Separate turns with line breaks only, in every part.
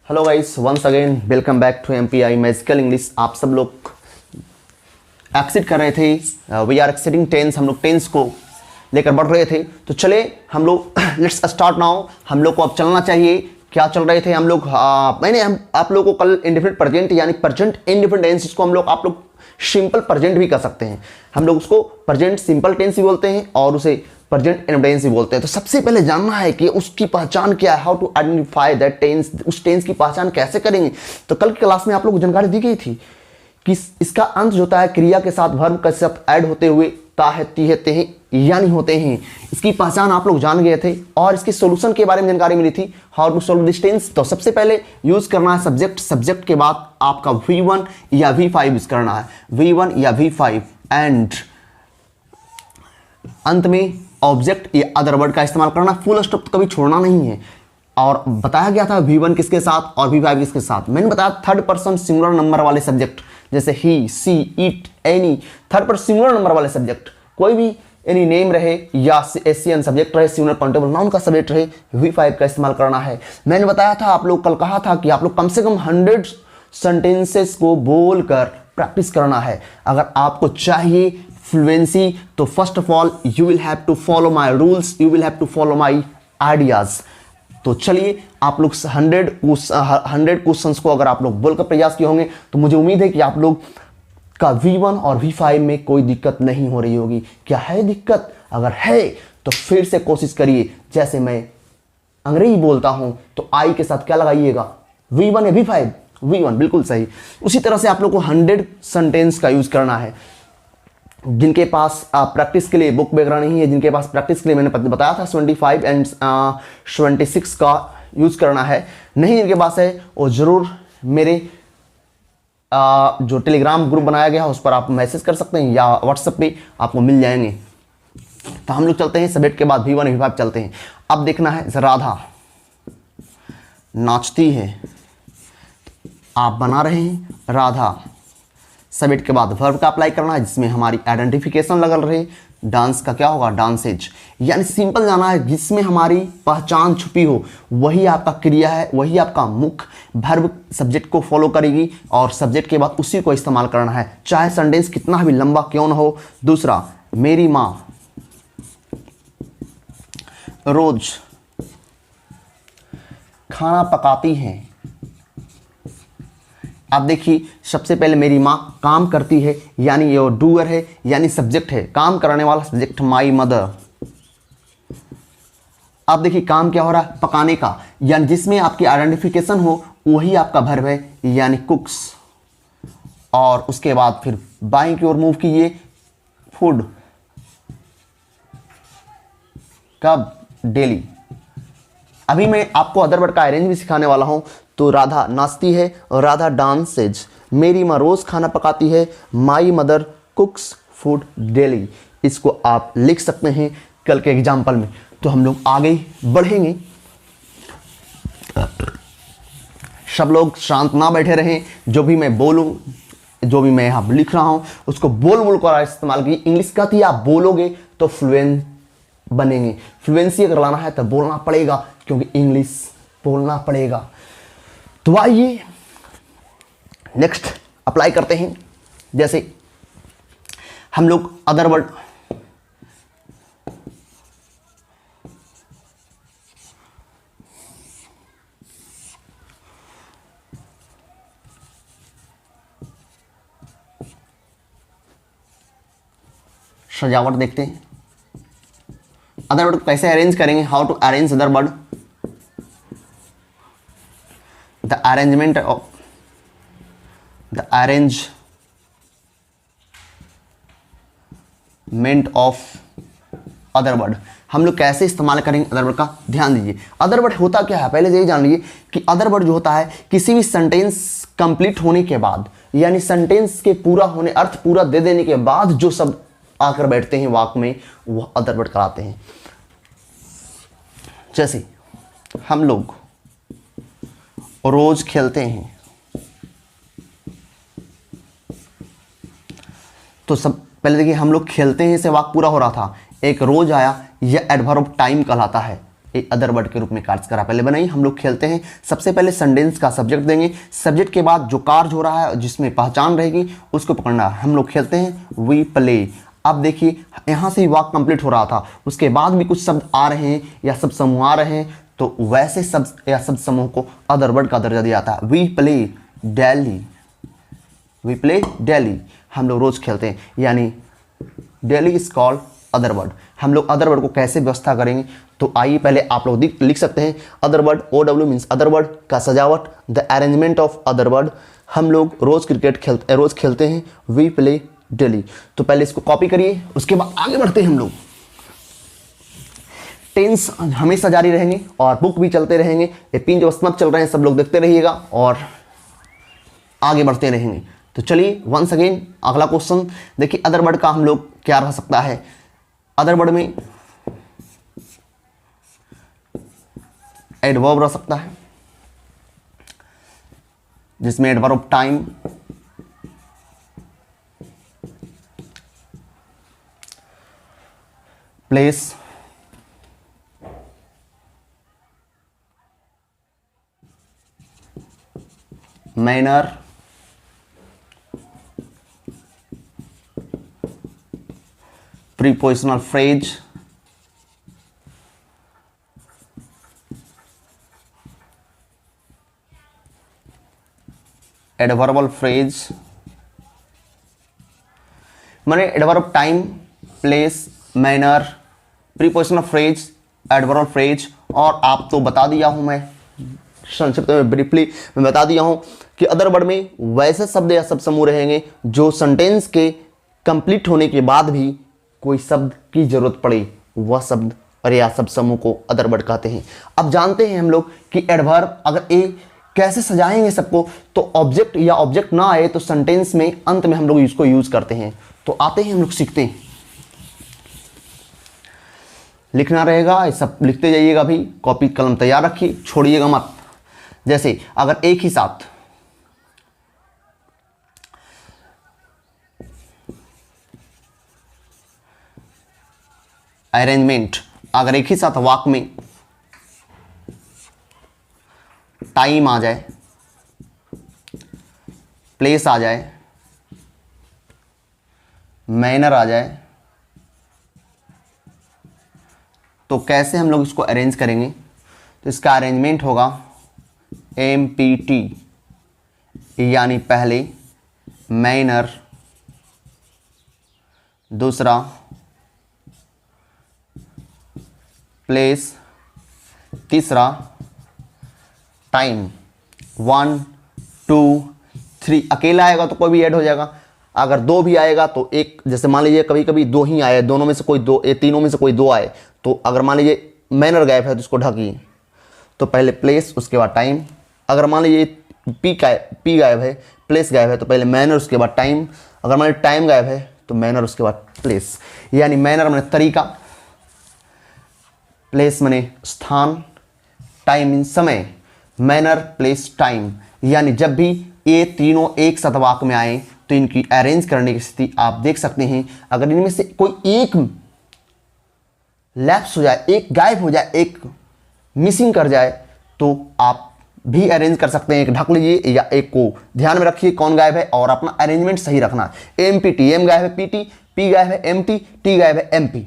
Hello guys, once again welcome back to MPI magical English. आप सब लोग exit कर रहे थे, वी आर एक्सिटिंग टेंस, हम लोग टेंस को लेकर बढ़ रहे थे। तो चले हम लोग लेट्स स्टार्ट नाउ। हम लोग को अब चलना चाहिए। क्या चल रहे थे हम लोग? मैंने आप लोगों को कल इंडिफिनिट प्रेजेंट यानी प्रेजेंट इंडिफिनिट टेंस, इसको हम लोग आप लोग सिंपल प्रेजेंट भी कर सकते हैं। हम लोग उसको प्रेजेंट सिंपल टेंस भी बोलते हैं और उसे प्रेजेंट इंडिफिनिट भी बोलते हैं। तो सबसे पहले जानना है कि उसकी पहचान क्या है, how to identify that tense. उस टेंस की पहचान कैसे करेंगे? तो कल की क्लास में आप लोग को जानकारी दी गई थी कि इसका अंत जो होता है क्रिया के साथ वर्ब के साथ ऐड होते हुए ता है, ती है, ते हैं, यानी होते हैं। इसकी पहचान आप लोग जान गए थे और इसके सॉल्यूशन के बारे में जानकारी मिली थी, how to solve this tense. तो सबसे पहले यूज करना है सब्जेक्ट। सब्जेक्ट के बाद आपका V1 या V5 यूज करना है, V1 या V5, एंड अंत में ऑब्जेक्ट या अदर वर्ड का इस्तेमाल करना। फुल स्टॉप कभी छोड़ना नहीं है। और बताया गया था V1 किसके साथ और V5 किसके साथ। मैंने बताया थर्ड पर्सन सिंगुलर नंबर वाले सब्जेक्ट, जैसे he, she, it, any, third person singular number वाले सब्जेक्ट, कोई भी एनी नेम रहे या एसियन सब्जेक्ट रहे, सिंगुलर काउंटेबल नाउन का सब्जेक्ट रहे, V5 का इस्तेमाल करना है। मैंने बताया था, आप लोग कल कहा था कि आप लोग कम से कम 100 सेंटेंसेस को बोलकर प्रैक्टिस करना है। अगर आपको चाहिए फ्लुएंसी तो first of all you will have to follow my rules, you will have to follow my ideas. तो चलिए, आप लोग 100 क्वेश्चंस को अगर आप लोग बोलकर प्रयास किए होंगे तो मुझे उम्मीद है कि आप लोग का V1 और V5 में कोई दिक्कत नहीं हो रही होगी। क्या है दिक्कत? अगर है तो फिर से कोशिश करिए। जैसे मैं अंग्रेजी बोलता हूं तो आई के साथ क्या लगाइएगा? V1 या V5? V1, बिल्कुल सही। उसी तरह से आप लोग को 100 सेंटेंस का यूज करना है। जिनके पास प्रैक्टिस के लिए बुक वगैरह नहीं है, जिनके पास प्रैक्टिस के लिए मैंने बताया था 25 एंड 26 का यूज करना है, नहीं जिनके पास है वो जरूर मेरे जो टेलीग्राम ग्रुप बनाया गया है उस पर आप मैसेज कर सकते हैं या व्हाट्सएप पे आपको मिल जाएंगे। तो हम लोग चलते हैं सब्जेक्ट के बाद V1 V5 चलते हैं। अब देखना है, राधा नाचती है, आप बना रहे हैं राधा। सब्जेक्ट के बाद वर्ब का अप्लाई करना है जिसमें हमारी आइडेंटिफिकेशन लगल रहे। डांस का क्या होगा? डांसेज, यानी सिंपल जाना है जिसमें हमारी पहचान छुपी हो, वही आपका क्रिया है, वही आपका मुख्य वर्ब सब्जेक्ट को फॉलो करेगी और सब्जेक्ट के बाद उसी को इस्तेमाल करना है, चाहे सेंटेंस कितना भी लंबा क्यों ना हो। दूसरा, मेरी माँ रोज खाना पकाती है। आप देखिए, सबसे पहले मेरी माँ काम करती है, यानी ये डूअर है, यानी सब्जेक्ट है, काम करने वाला सब्जेक्ट माई मदर। आप देखिए काम क्या हो रहा है? पकाने का, यानी जिसमें आपकी आइडेंटिफिकेशन हो वही आपका वर्ब है, यानी कुक्स। और उसके बाद फिर बाईं की ओर मूव कीजिए, फूड। कब? डेली। अभी मैं आपको अदर वर्ड का अरेंज भी सिखाने वाला हूं। तो राधा नाचती है और राधा डांसेज, मेरी माँ रोज खाना पकाती है, माई मदर कुक्स फूड डेली। इसको आप लिख सकते हैं कल के एग्जाम्पल में। तो हम लोग आगे बढ़ेंगे। सब लोग शांत ना बैठे रहें। जो भी मैं बोलूं, जो भी मैं यहां लिख रहा हूं उसको बोल बोल कर इस्तेमाल कीजिए। इंग्लिश का थी, आप बोलोगे तो फ्लुएंट बनेंगे। फ्लुएंसी अगर लाना है तो बोलना पड़ेगा, क्योंकि इंग्लिश बोलना पड़ेगा। तो आइए नेक्स्ट अप्लाई करते हैं। जैसे हम लोग अदर वर्ड, सजावट देखते हैं। अदर वर्ड कैसे अरेंज करेंगे, how to arrange other word. The arrangement of other word, हम लोग कैसे इस्तेमाल करेंगे अदर वर्ड का, ध्यान दीजिए। अदर वर्ड होता क्या है, पहले यही जान लीजिए कि अदर वर्ड जो होता है किसी भी सेंटेंस कंप्लीट होने के बाद, यानी सेंटेंस के पूरा होने, अर्थ पूरा दे देने के बाद जो शब्द आकर बैठते हैं वाक्य में, वह अदर वर्ड कराते हैं। जैसे हम लोग रोज खेलते हैं, तो सब पहले देखिए हम लोग खेलते हैं से वाक्य पूरा हो रहा था। एक रोज आया, यह एडवर्ब टाइम कहलाता है। एक अदर वर्ड के रूप में कार्य कर रहा है। पहले बनाइए, हम लोग खेलते हैं। सबसे पहले सेंटेंस का सब्जेक्ट देंगे, सब्जेक्ट के बाद जो कार्य हो रहा है जिसमें पहचान रहेगी उसको पकड़ना है। हम लोग खेलते हैं वी प्ले। अब देखिए यहाँ से ही वाक्य कंप्लीट हो रहा था, उसके बाद भी कुछ शब्द आ रहे हैं या शब्द समूह आ रहे हैं, तो वैसे शब्द या शब्द समूह को अदर वर्ड का दर्जा दिया जाता है। We play daily, we play daily, हम लोग रोज खेलते हैं, यानी daily is called other word. हम लोग अदर वर्ड को कैसे व्यवस्था करेंगे, तो आइए पहले आप लोग लिख सकते हैं other word. OW means other word का सजावट, the arrangement of other word. हम लोग रोज क्रिकेट खेलते, रोज खेलते हैं, वी प्ले डेली। तो पहले इसको कॉपी करिए, उसके बाद आगे बढ़ते हैं हम लोग। टेंस हमेशा जारी रहेंगे और बुक भी चलते रहेंगे। ये 3 जो स्मक चल रहे हैं सब लोग देखते रहिएगा और आगे बढ़ते रहेंगे। तो चलिए वंस अगेन अगला क्वेश्चन देखिए, अदर वर्ड का हम लोग क्या रह सकता है। अदर वर्ड में एडवर्ब रह सकता है, जिसमें adverb time, place, manner, prepositional phrase, adverbial phrase, माने adverb time, place, manner, prepositional phrase, adverbial phrase. और आप तो बता दिया हूं मैं संक्षिप्त में, ब्रीफली मैं बता दिया हूं कि अदर वर्ड में वैसे शब्द या शब्द समूह रहेंगे जो सेंटेंस के कंप्लीट होने के बाद भी कोई शब्द की जरूरत पड़े, वह शब्द और या शब्द समूह को अदर वर्ड कहते हैं। अब जानते हैं हम लोग कि एडवर्ब अगर ए कैसे सजाएंगे सबको, तो ऑब्जेक्ट या ऑब्जेक्ट ना आए तो सेंटेंस में अंत में हम लोग इसको यूज करते हैं। तो आते हैं हम लोग सीखते हैं, लिखना रहेगा, ये सब लिखते जाइएगा भी, कॉपी कलम तैयार रखिए, छोड़िएगा मत। जैसे अगर एक ही साथ अरेंजमेंट, अगर एक ही साथ वाक्य में टाइम आ जाए, प्लेस आ जाए, मैनर आ जाए, तो कैसे हम लोग इसको अरेंज करेंगे। तो इसका अरेंजमेंट होगा MPT, यानी पहले मैनर, दूसरा प्लेस, तीसरा टाइम। 1 2 3, अकेला आएगा तो कोई भी ऐड हो जाएगा, अगर 2 भी आएगा तो एक, जैसे मान लीजिए कभी कभी 2 ही आए, दोनों में से कोई 2, ये तीनों में से कोई 2 आए, तो अगर मान लीजिए मैनर गायब है तो इसको ढकिए, तो पहले प्लेस उसके बाद टाइम। अगर मान लीजिए पी गायब है, प्लेस गायब है, तो पहले मैनर उसके बाद टाइम। अगर मान लीजिए टाइम गायब है तो मैनर उसके बाद प्लेस। यानी मैनर माने तरीका, प्लेस माने स्थान, टाइम मीन समय, मैनर प्लेस टाइम। यानी जब भी ये तीनों एक साथ वाक्य में आए तो इनकी अरेंज करने की स्थिति आप देख सकते हैं। अगर इनमें से कोई एक लैप्स हो जाए, एक गायब हो जाए, एक मिसिंग कर जाए, तो आप भी अरेंज कर सकते हैं, एक ढक लीजिए या एक को ध्यान में रखिए कौन गायब है और अपना अरेंजमेंट सही रखना है। MPT, एम गायब है PT, P गायब है MT, T गायब है MP,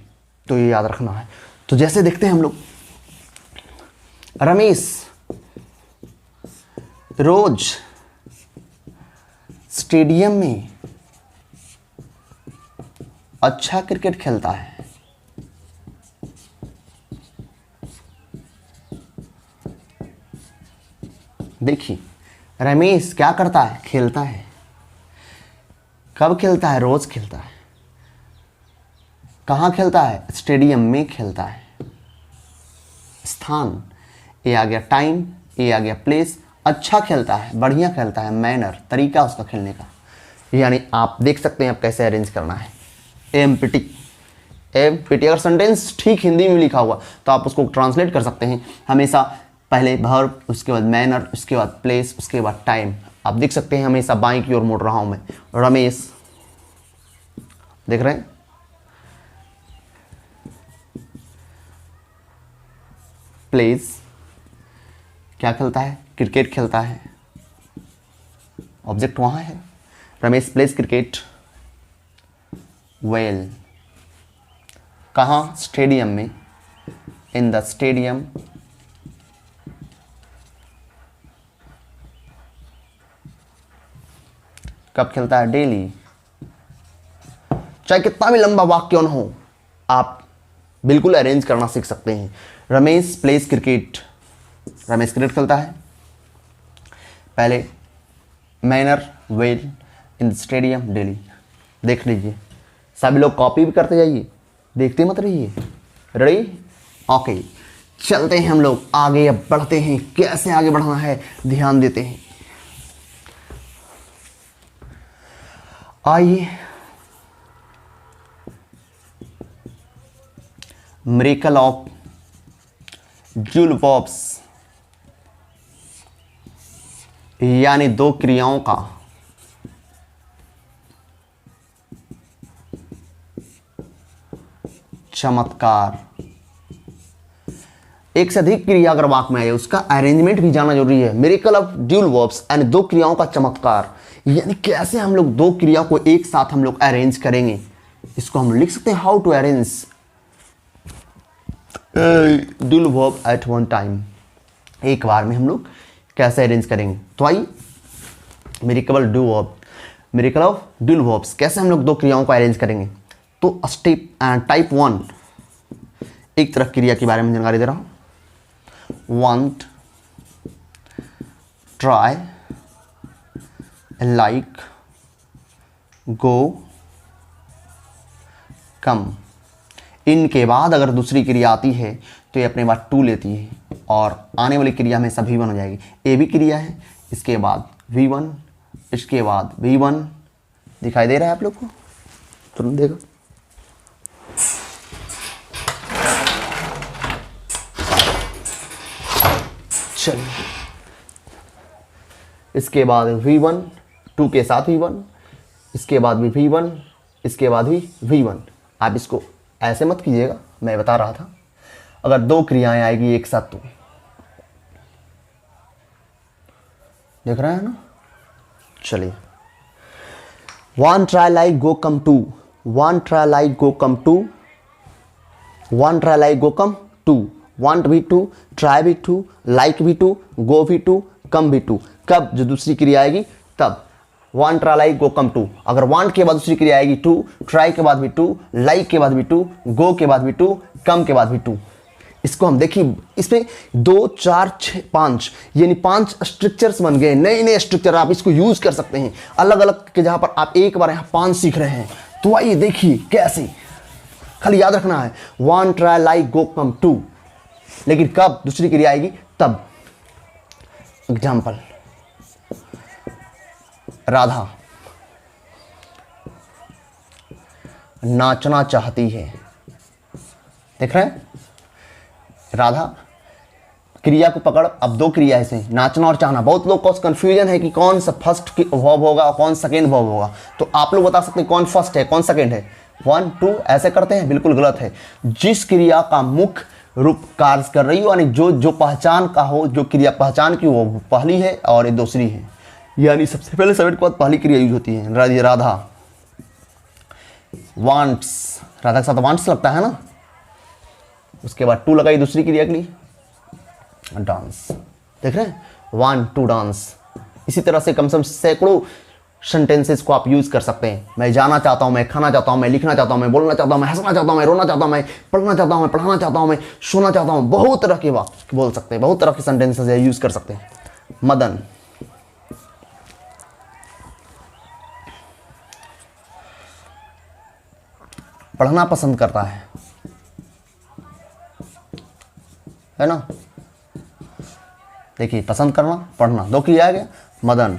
तो ये याद रखना है। तो जैसे देखते हैं हम लोग, रमेश रोज स्टेडियम में अच्छा क्रिकेट खेलता है। देखिए रमेश क्या करता है, खेलता है। कब खेलता है, रोज खेलता है। कहाँ खेलता है, स्टेडियम में खेलता है। स्थान, ये आ गया टाइम, ये आ गया प्लेस। अच्छा खेलता है, बढ़िया खेलता है, मैनर तरीका उसका खेलने का। यानी आप देख सकते हैं आप कैसे अरेंज करना है। MPT अगर सेंटेंस ठीक हिंदी में लिखा हुआ तो आप उसको ट्रांसलेट कर सकते हैं। हमेशा पहले वर्ब, उसके बाद मैनर, उसके बाद प्लेस, उसके बाद टाइम। आप देख सकते हैं हमेशा बाएं की ओर मुड़ रहा हूं मैं। रमेश, देख रहे हैं, प्लेज क्या खेलता है? क्रिकेट खेलता है। ऑब्जेक्ट वहाँ है। Ramesh pledge cricket well. कहाँ? स्टेडियम में। इन द स्टेडियम कब खेलता है? डेली। चाहे कितना भी लंबा वाक्य क्यों न हो, आप बिल्कुल अरेंज करना सीख सकते हैं। Ramesh pledge cricket, Ramesh cricket खेलता है। पहले manner well in stadium daily. देख लीजिए, सभी लोग कॉपी भी करते जाइए, देखते मत रहिए। रेडी? ओके, चलते हैं हम लोग आगे। अब बढ़ते हैं, कैसे आगे बढ़ना है ध्यान देते हैं। आइए, मिरेकल ऑफ जूल बॉब्स, यानी दो क्रियाओं का चमत्कार। एक से अधिक क्रिया अगर वाक्य में आए, उसका अरेंजमेंट भी जानना जरूरी है। मिरेकल ऑफ ड्यूल वर्ब्स यानी दो क्रियाओं का चमत्कार, यानी कैसे हम लोग दो क्रिया को एक साथ हम लोग अरेंज करेंगे। इसको हम लिख सकते हैं how to arrange dual verb at one time. एक बार में हम लोग कैसे अरेंज करेंगे। तो आइए, miracle dual verb, miracle of dual verbs, कैसे हम लोग दो क्रियाओं को अरेंज करेंगे। तो स्टेप टाइप 1, एक तरफ क्रिया के बारे में जानकारी दे रहा हूं। want, try, like, go, come। इनके बाद अगर दूसरी क्रिया आती है तो ये अपने बाद टू लेती है और आने वाली क्रिया में सभी वन हो जाएगी। ए भी क्रिया है, इसके बाद V1, इसके बाद V1। दिखाई दे रहा है आप लोग को? तुरंत देखो। चलिए, इसके बाद V1, 2 के साथ V1, इसके बाद भी V1, इसके बाद भी V1। आप इसको ऐसे मत कीजिएगा, मैं बता रहा था। अगर दो क्रियाएं आएगी एक साथ तो देख रहे हैं ना। चलिए, want try like go come to, want try like go come to, want try like go come to, want भी टू, ट्राई भी टू, लाइक भी टू, गो भी टू, कम भी टू। कब? जो दूसरी क्रिया आएगी तब। Want, try, like, go, come to. अगर वांट के बाद दूसरी क्रिया आएगी टू, ट्राई के बाद भी टू, लाइक के बाद भी टू, गो के बाद भी टू, कम के बाद भी टू। इसको हम देखिए, इसमें 2, 4, 6, 5 यानी 5 स्ट्रक्चर्स बन गए, नए नए स्ट्रक्चर। आप इसको यूज कर सकते हैं अलग अलग के, जहां पर आप एक बार यहाँ 5 सीख रहे हैं। तो आइए देखिए कैसे, खाली याद रखना है want, try, like, go, come to. लेकिन कब दूसरी क्रिया आएगी तब। एग्जाम्पल, राधा नाचना चाहती है। देख रहे हैं, राधा क्रिया को पकड़। अब दो क्रिया है, नाचना और चाहना। बहुत लोग को कंफ्यूजन है कि कौन सा फर्स्ट वर्ब होगा और कौन सेकेंड वर्ब होगा। तो आप लोग बता सकते हैं कौन फर्स्ट है कौन सेकेंड है। 1, 2 ऐसे करते हैं, बिल्कुल गलत है। जिस क्रिया का मुख्य रूप कार्य कर रही हो, यानी जो पहचान का हो, जो क्रिया पहचान की वो पहली है और ये दूसरी है। यानी सबसे पहले सब्जेक्ट के बाद पहली क्रिया यूज होती है। राधा वांट्स, राधा के साथ वांट्स लगता है ना, उसके बाद टू लगाई दूसरी क्रिया के लिए, डांस। देख रहे हैं, 1, 2 डांस। इसी तरह से कम से कम सैकड़ों सेंटेंसेस को आप यूज कर सकते हैं। मैं जाना चाहता हूं, मैं खाना चाहता हूं, मैं लिखना चाहता हूं, मैं बोलना चाहता हूं, मैं हंसना चाहता हूं, मैं रोना चाहता हूं, मैं पढ़ना चाहता हूं, मैं पढ़ाना चाहता हूं, मैं सोना चाहता हूं। बहुत तरह के वाक्य बोल सकते हैं, बहुत तरह के सेंटेंसेस यूज कर सकते हैं। मदन पढ़ना पसंद करता है ना। देखिए, पसंद करना, पढ़ना, दो क्रिया आ गया। मदन,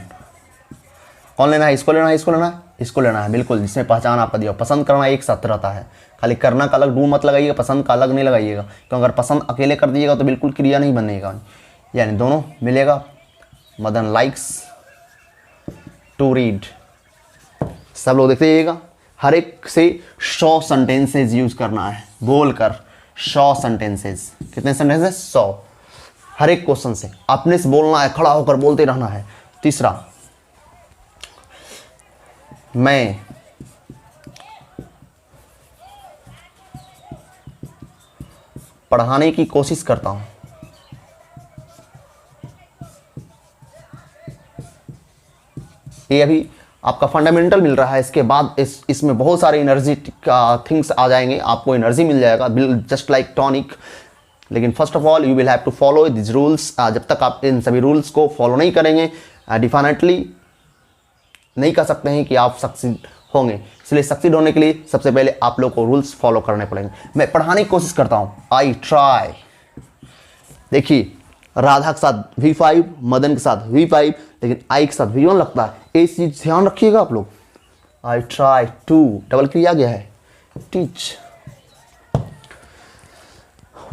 कौन लेना है? इसको लेना है, इसको लेना है, इसको लेना है। बिल्कुल, जिसमें पहचान आपका दिया। पसंद करना एक साथ रहता है, खाली करना का अलग डू मत लगाइएगा, पसंद का अलग नहीं लगाइएगा। क्योंकि अगर पसंद अकेले कर दीजिएगा तो बिल्कुल क्रिया नहीं बनेगा, यानी दोनों मिलेगा। Madan likes to read. सब लोग देखते जाइएगा, हर एक से 100 सेंटेंसेज यूज करना है, बोलकर 100 सेंटेंसेस। कितने सेंटेंसेस? 100। हर एक क्वेश्चन से अपने से बोलना है, खड़ा होकर बोलते रहना है। तीसरा, मैं पढ़ाने की कोशिश करता हूं। ये अभी आपका फंडामेंटल मिल रहा है। इसके बाद इसमें बहुत सारे एनर्जी थिंग्स आ जाएंगे, आपको एनर्जी मिल जाएगा जस्ट लाइक टॉनिक। लेकिन first of all you will have to follow this rules. जब तक आप इन सभी रूल्स को फॉलो नहीं करेंगे डिफिनेटली नहीं कह सकते हैं कि आप सक्सीड होंगे। इसलिए सक्सीड होने के लिए सबसे पहले आप लोग को रूल्स फॉलो करने पड़ेंगे। मैं पढ़ाने की कोशिश करता हूँ, आई ट्राई। देखिए राधा के साथ V5, मदन के साथ V5, लेकिन आई के साथ V1 लगता है। ये चीज ध्यान रखिएगा आप लोग। आई ट्राई टू, डबल किया गया है, टीच।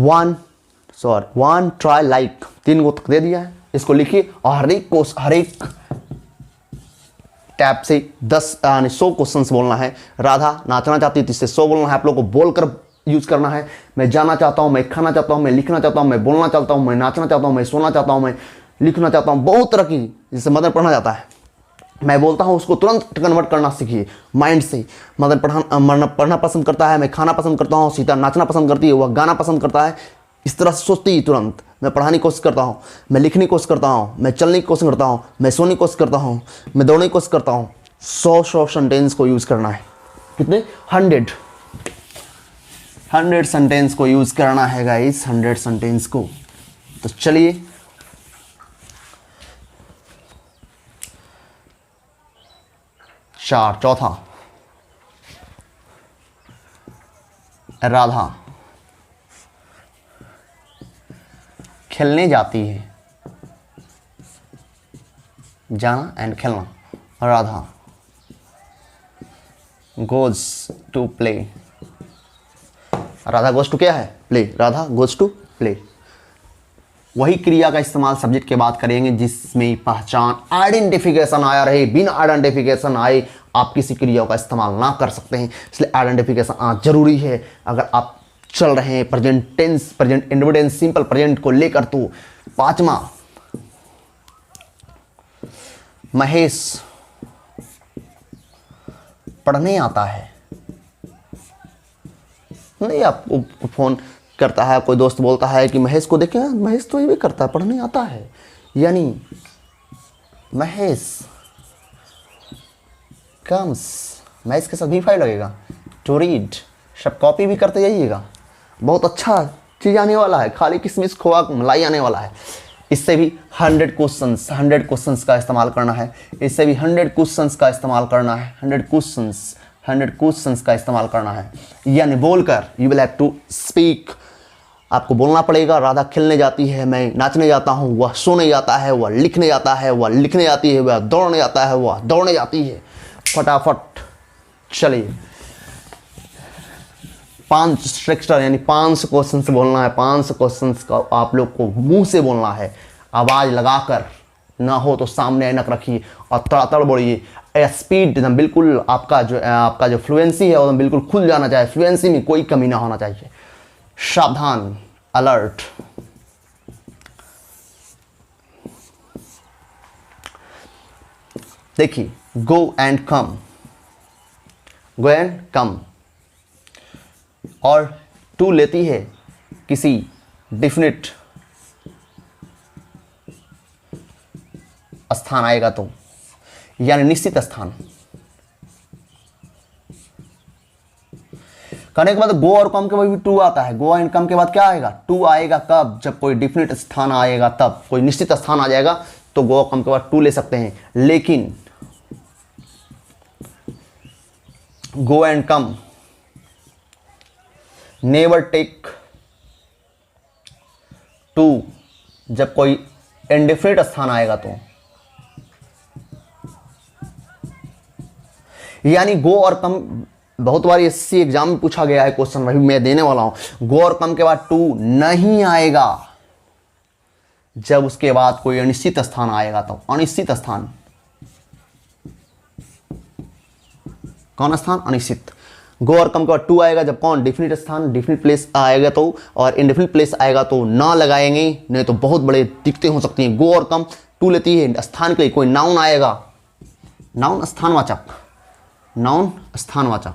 वन ट्राई लाइक, 3 को तक दे दिया है। इसको लिखिए और हर एक टैब से 10 यानी 100 क्वेश्चंस बोलना है। राधा नाचना चाहती है तो इससे 100 बोलना है। आप लोग को बोलकर यूज करना है। मैं जाना चाहता हूँ, मैं खाना चाहता हूँ, मैं लिखना चाहता हूँ, मैं बोलना चाहता हूँ, मैं नाचना चाहता हूँ, मैं सोना चाहता हूँ, मैं लिखना चाहता हूँ। बहुत तरह की, जिससे मदन पढ़ना चाहता है, मैं बोलता हूँ उसको तुरंत कन्वर्ट करना सीखिए माइंड से। मदन पढ़ना पसंद करता है, मैं खाना पसंद करता हूँ, सीता नाचना पसंद करती है, वह गाना पसंद करता है। इस तरह से सोचती ही तुरंत। मैं पढ़ाने की कोशिश करता हूँ, मैं लिखने की कोशिश करता हूँ, मैं चलने की कोशिश करता हूँ, मैं सोने की कोशिश करता हूँ, मैं दौड़ने की कोशिश करता हूँ। 100 सेंटेंस को यूज करना है। कितने? 100 सेंटेंस को यूज करना है गाइस, 100 सेंटेंस को। तो चलिए चौथा, राधा खेलने जाती है। जाना एंड खेलना। Radha goes to play. Radha goes to क्या है? Play. Radha goes to play. वही क्रिया का इस्तेमाल सब्जेक्ट के बाद करेंगे जिसमें पहचान, आइडेंटिफिकेशन आया रहे। बिना आइडेंटिफिकेशन आए आप किसी क्रिया का इस्तेमाल ना कर सकते हैं। इसलिए आइडेंटिफिकेशन आना जरूरी है अगर आप चल रहे हैं present tense, present indefinite, simple present को लेकर। तो 5वां, महेश पढ़ने आता है। नहीं, आपको फोन करता है कोई दोस्त, बोलता है कि महेश को देखें, महेश तो ये भी करता है, पढ़ने आता है। यानी महेश कम्स, महेश के साथ V5 लगेगा। टू रीड, सब कॉपी भी करते जाइएगा। बहुत अच्छा चीज़ आने वाला है, खाली किशमिश खोआ मलाई आने वाला है। इससे भी 100 क्वेश्चंस का इस्तेमाल करना है। इससे भी 100 क्वेश्चंस का इस्तेमाल करना है। 100 क्वेश्चंस का इस्तेमाल करना है। यानी बोलकर, you will have to speak. आपको बोलना पड़ेगा। राधा खेलने जाती है, मैं नाचने जाता हूँ, वह सोने जाता है, वह लिखने जाता है, वह लिखने जाती है, वह दौड़ने जाता है, वह दौड़ने जाती है। फटाफट चलिए 5 स्ट्रक्चर यानी 500 क्वेश्चन बोलना है। 500 क्वेश्चन का आप लोग को मुंह से बोलना है, आवाज लगाकर। ना हो तो सामने ऐनक रखिए और तड़ातड़ बोलिए। स्पीड एकदम बिल्कुल आपका जो फ्लुएंसी है वो बिल्कुल खुल जाना चाहिए। फ्लुएंसी में कोई कमी ना होना चाहिए। सावधान, अलर्ट। देखिए गो एंड कम, गो एंड कम और टू लेती है किसी डिफिनिट स्थान आएगा तो, यानी निश्चित स्थान। करने के बाद गो और कम के बाद भी टू आता है। गो एंड कम के बाद क्या आएगा? टू आएगा। कब? जब कोई डिफिनिट स्थान आएगा, तब कोई निश्चित स्थान आ जाएगा तो गो और कम के बाद टू ले सकते हैं। लेकिन go and come never take to जब कोई इंडिफिनिट स्थान आएगा तो। यानी गो और कम बहुत बार एसएससी एग्जाम में पूछा गया है क्वेश्चन, वही मैं देने वाला हूं। गो और कम के बाद टू नहीं आएगा जब उसके बाद कोई अनिश्चित स्थान आएगा तो। अनिश्चित स्थान, कौन स्थान? अनिश्चित। गो और कम के बाद टू आएगा जब कौन डिफिनिट स्थान डिफिनिट प्लेस आएगा तो, और इनडेफिनिट प्लेस आएगा तो ना लगाएंगे, नहीं तो बहुत बड़े दिक्कतें हो सकती हैं। गो और कम टू लेती है स्थान के लिए, कोई नाउन आएगा, नाउन स्थानवाचक, नाउन स्थानवाचक,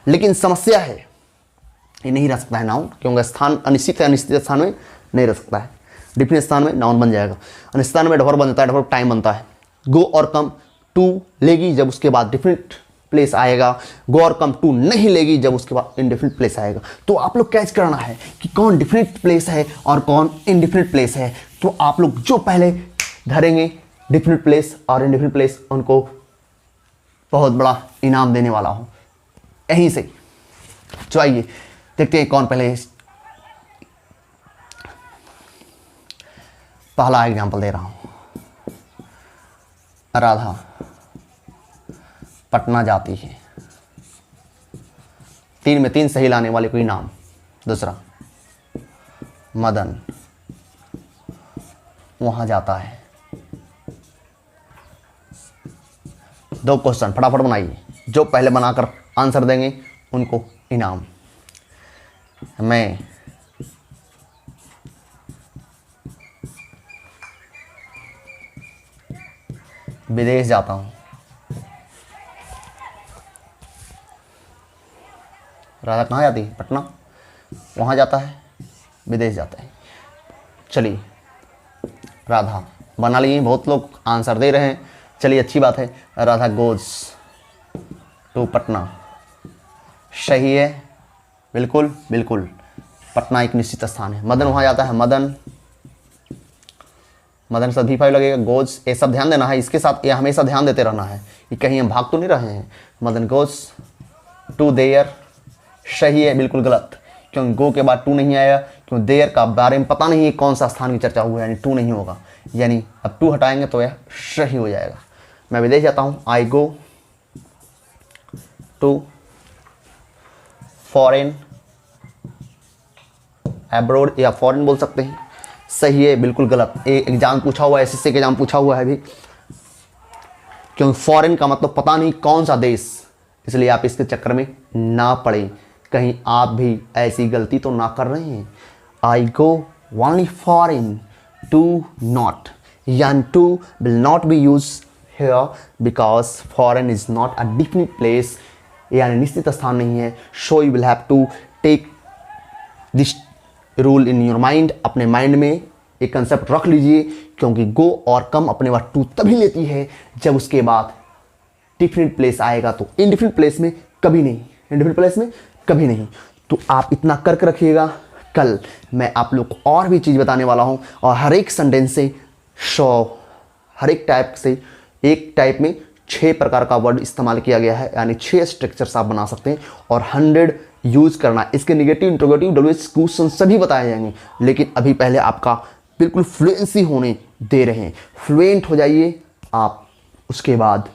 लेकिन समस्या है ये नहीं रह सकता है नाउन, क्योंकि स्थान अनिश्चित है, अनिश्चित स्थान में नहीं रह सकता है। डिफिनिट स्थान में नाउन बन जाएगा, अनिश्चित स्थान में डफर बन जाता है, डफर टाइम बनता है। गो और कम टू लेगी जब उसके बाद डिफिनिट प्लेस आएगा, गो और कम टू नहीं लेगी जब उसके बाद इनडेफिनिट प्लेस आएगा। तो आप लोग कैच करना है कि कौन डिफिनिट प्लेस है और कौन इनडेफिनिट प्लेस है। तो आप लोग जो पहले धरेंगे डिफिनिट प्लेस और इनडेफिनिट प्लेस, उनको बहुत बड़ा इनाम देने वाला हूं यहीं से। तो आइए देखते हैं कौन पहले। पहला एग्जांपल दे रहा हूं, राधा पटना जाती है, 3 में 3 सही लाने वाले कोई नाम। दूसरा मदन वहां जाता है। 2 क्वेश्चन फटाफट बनाइए, जो पहले बनाकर आंसर देंगे उनको इनाम। मैं विदेश जाता हूं। राधा कहाँ जाती है? पटना। वहाँ जाता है, विदेश जाता है। चलिए राधा बना लिए, बहुत लोग आंसर दे रहे हैं, चलिए अच्छी बात है। राधा गोज टू पटना, सही है, बिल्कुल बिल्कुल, पटना एक निश्चित स्थान है। मदन वहाँ जाता है, मदन, मदन से धी फाइव लगेगा, गोज, ये सब ध्यान देना है, इसके साथ ये हमेशा ध्यान देते रहना है कि कहीं हम भाग तो नहीं रहे हैं। मदन गोज टू देयर, सही है, बिल्कुल गलत, क्योंकि गो के बाद टू नहीं आया, क्योंकि देयर का बारे में पता नहीं है कौन सा स्थान की चर्चा हुआ है, यानी टू नहीं होगा, यानी अब टू हटाएंगे तो यह सही हो जाएगा। मैं विदेश जाता हूँ, आई गो टू फॉरेन, एब्रोड या फॉरेन बोल सकते हैं, सही है, बिल्कुल गलत। एग्जाम पूछा हुआ है, एसएससी के एग्जाम पूछा हुआ है अभी, क्योंकि फॉरेन का मतलब पता नहीं कौन सा देश, इसलिए आप इसके चक्कर में ना पड़े, कहीं आप भी ऐसी गलती तो ना कर रहे हैं। I go only foreign to not, यानी to will not be use here because foreign is not a definite place, यानी निश्चित स्थान नहीं है। So you will have to take this rule in your mind, अपने माइंड में एक concept रख लीजिए, क्योंकि गो और कम अपने बाद टू तभी लेती है जब उसके बाद डिफिनिट प्लेस आएगा, तो इनडिफिनिट प्लेस में कभी नहीं, इनडिफिनिट प्लेस में कभी नहीं। तो आप इतना करके रखिएगा, कल मैं आप लोग को और भी चीज़ बताने वाला हूँ, और हर एक सेंटेंस से हर एक टाइप से, एक टाइप में 6 प्रकार का वर्ड इस्तेमाल किया गया है, यानी 6 स्ट्रक्चर्स आप बना सकते हैं, और 100 यूज करना। इसके नेगेटिव, इंट्रोगेटिव, डब्ल्यूएच क्वेश्चन सभी बताए जाएंगे, लेकिन अभी पहले आपका बिल्कुल फ्लुएंसी होने दे रहे हैं, फ्लुएंट हो जाइए आप, उसके बाद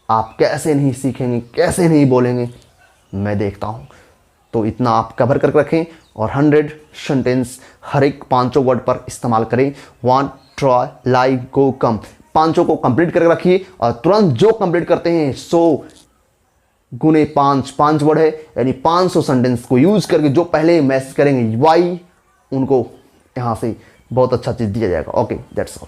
आप कैसे नहीं सीखेंगे, कैसे नहीं बोलेंगे, मैं देखता हूँ। तो इतना आप कवर करके रखें, और 100 सेंटेंस हर एक 5 वर्ड पर इस्तेमाल करें। 1 ट्राई, लाइक, गो, कम, 5 को कंप्लीट करके रखिए, और तुरंत जो कंप्लीट करते हैं 100 गुने 5 वर्ड है, यानी 500 सेंटेंस को यूज करके जो पहले मैसेज करेंगे वाई, उनको यहाँ से बहुत अच्छा चीज़ दिया जाएगा। Okay, that's all.